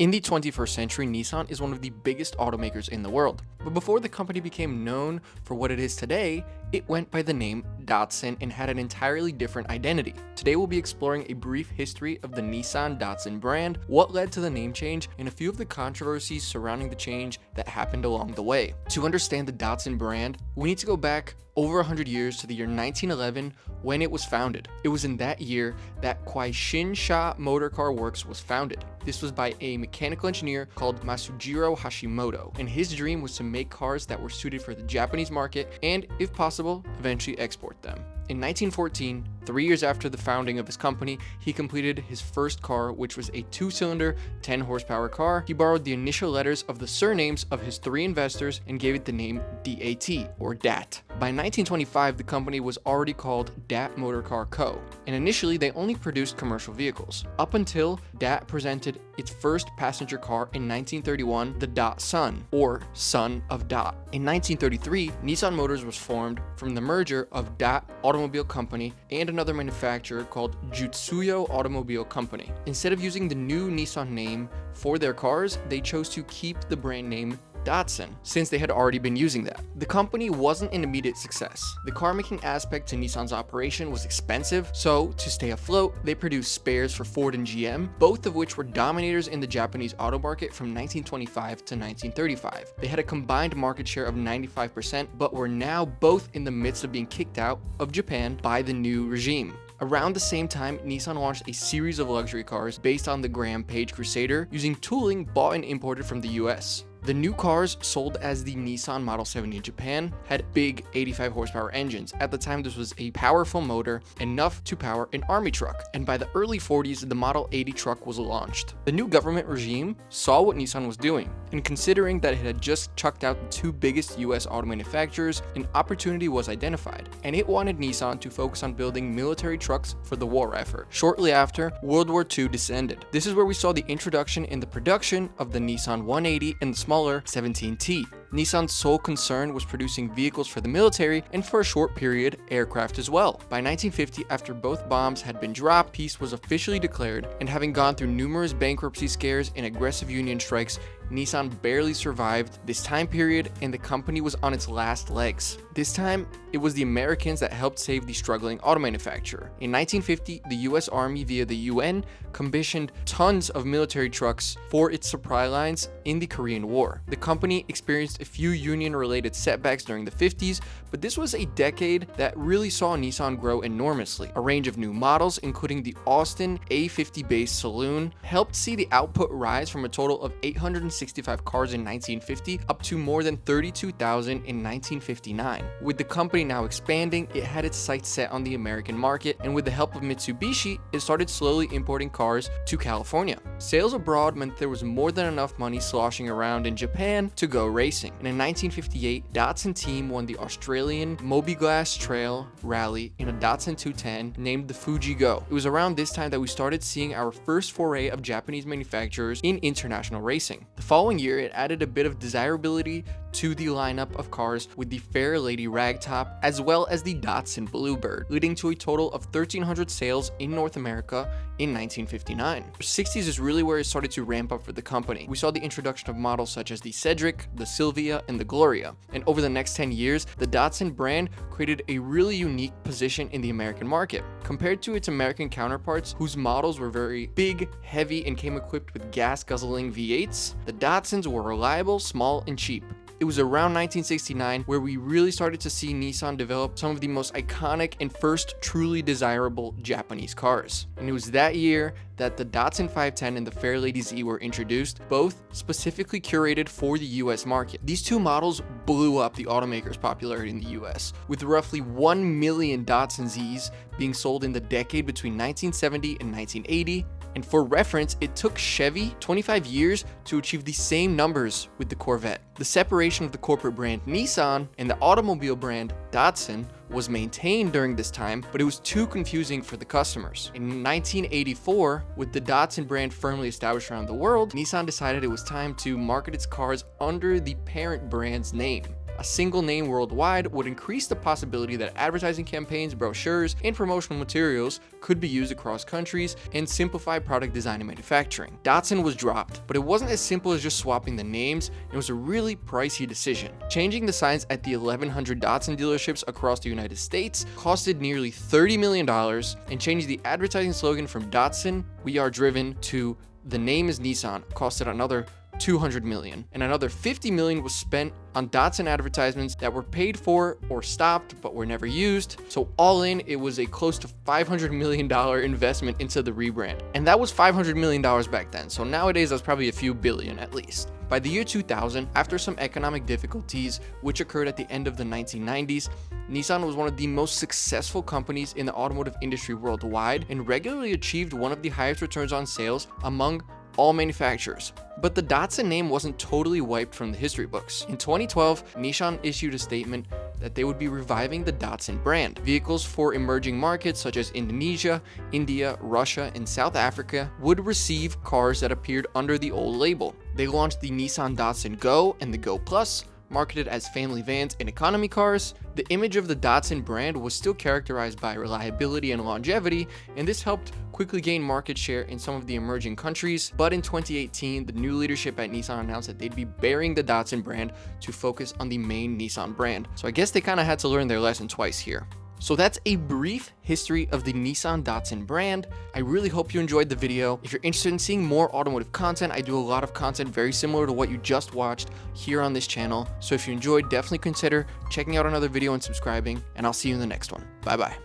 In the 21st century, Nissan is one of the biggest automakers in the world. But before the company became known for what it is today, it went by the name Datsun and had an entirely different identity. Today we'll be exploring a brief history of the Nissan Datsun brand, what led to the name change, and a few of the controversies surrounding the change that happened along the way. To understand the Datsun brand, we need to go back over 100 years to the year 1911 when it was founded. It was in that year that Kwaishinsha Motor Car Works was founded. This was by a mechanical engineer called Masujiro Hashimoto, and his dream was to make cars that were suited for the Japanese market and, if possible, eventually export them. In 1914, 3 years after the founding of his company, he completed his first car, which was a 2-cylinder, 10-horsepower car. He borrowed the initial letters of the surnames of his 3 investors and gave it the name DAT, or DAT. By 1925, the company was already called DAT Motor Car Co., and initially they only produced commercial vehicles. Up until DAT presented its first passenger car in 1931, the Datsun, or Son of DAT. In 1933, Nissan Motors was formed from the merger of DAT Automobile Company and another manufacturer called Jutsuyo Automobile Company. Instead of using the new Nissan name for their cars, they chose to keep the brand name Datsun, since they had already been using that. The company wasn't an immediate success. The car making aspect to Nissan's operation was expensive, so to stay afloat, they produced spares for Ford and GM, both of which were dominators in the Japanese auto market from 1925 to 1935. They had a combined market share of 95%, but were now both in the midst of being kicked out of Japan by the new regime. Around the same time, Nissan launched a series of luxury cars based on the Graham Page Crusader, using tooling bought and imported from the US. The new cars, sold as the Nissan Model 70 in Japan, had big 85 horsepower engines. At the time, this was a powerful motor, enough to power an army truck. And by the early 40s, the Model 80 truck was launched. The new government regime saw what Nissan was doing, and considering that it had just chucked out the 2 biggest US auto manufacturers, an opportunity was identified, and it wanted Nissan to focus on building military trucks for the war effort. Shortly after, World War II descended. This is where we saw the introduction and the production of the Nissan 180 and the smaller 17T. Nissan's sole concern was producing vehicles for the military and, for a short period, aircraft as well. By 1950, after both bombs had been dropped, peace was officially declared, and having gone through numerous bankruptcy scares and aggressive union strikes, Nissan barely survived this time period, and the company was on its last legs. This time, it was the Americans that helped save the struggling auto manufacturer. In 1950, the US Army via the UN commissioned tons of military trucks for its supply lines in the Korean War. The company experienced a few union-related setbacks during the 50s, but this was a decade that really saw Nissan grow enormously. A range of new models, including the Austin A50-based saloon, helped see the output rise from a total of 865 cars in 1950 up to more than 32,000 in 1959. With the company now expanding, it had its sights set on the American market, and with the help of Mitsubishi, it started slowly importing cars to California. Sales abroad meant there was more than enough money sloshing around in Japan to go racing. And in 1958, Datsun team won the Australian Mobilgas Trail Rally in a Datsun 210 named the Fuji Go. It was around this time that we started seeing our first foray of Japanese manufacturers in international racing. The following year, it added a bit of desirability to the lineup of cars with the Fair Lady Ragtop as well as the Datsun Bluebird, leading to a total of 1,300 sales in North America in 1959. The 60s is really where it started to ramp up for the company. We saw the introduction of models such as the Cedric, the Silvia, and the Gloria, and over the next 10 years, the Datsun brand created a really unique position in the American market. Compared to its American counterparts, whose models were very big, heavy, and came equipped with gas-guzzling V8s, the Datsuns were reliable, small, and cheap. It was around 1969 where we really started to see Nissan develop some of the most iconic and first truly desirable Japanese cars. And it was that year that the Datsun 510 and the Fairlady Z were introduced, both specifically curated for the US market. These 2 models blew up the automaker's popularity in the US, with roughly 1 million Datsun Zs being sold in the decade between 1970 and 1980. And for reference, it took Chevy 25 years to achieve the same numbers with the Corvette. The separation of the corporate brand Nissan and the automobile brand Datsun was maintained during this time, but it was too confusing for the customers. In 1984, with the Datsun brand firmly established around the world, Nissan decided it was time to market its cars under the parent brand's name. A single name worldwide would increase the possibility that advertising campaigns, brochures, and promotional materials could be used across countries and simplify product design and manufacturing. Datsun was dropped, but it wasn't as simple as just swapping the names. It was a really pricey decision. Changing the signs at the 1,100 Datsun dealerships across the United States costed nearly $30 million, and changing the advertising slogan from Datsun, "We are driven," to "The name is Nissan," costed another $200 million, and another $50 million was spent on Datsun advertisements that were paid for or stopped but were never used. So all in, it was a close to $500 million investment into the rebrand. And that was $500 million back then, so nowadays that's probably a few billion at least. By the year 2000, after some economic difficulties which occurred at the end of the 1990s, Nissan was one of the most successful companies in the automotive industry worldwide and regularly achieved one of the highest returns on sales among all manufacturers. But the Datsun name wasn't totally wiped from the history books. In 2012, Nissan issued a statement that they would be reviving the Datsun brand. Vehicles for emerging markets such as Indonesia, India, Russia, and South Africa would receive cars that appeared under the old label. They launched the Nissan Datsun Go and the Go Plus, marketed as family vans and economy cars. The image of the Datsun brand was still characterized by reliability and longevity, and this helped quickly gain market share in some of the emerging countries. But in 2018, the new leadership at Nissan announced that they'd be burying the Datsun brand to focus on the main Nissan brand. So I guess they kind of had to learn their lesson twice here. So that's a brief history of the Nissan Datsun brand. I really hope you enjoyed the video. If you're interested in seeing more automotive content, I do a lot of content very similar to what you just watched here on this channel. So if you enjoyed, definitely consider checking out another video and subscribing, and I'll see you in the next one. Bye bye.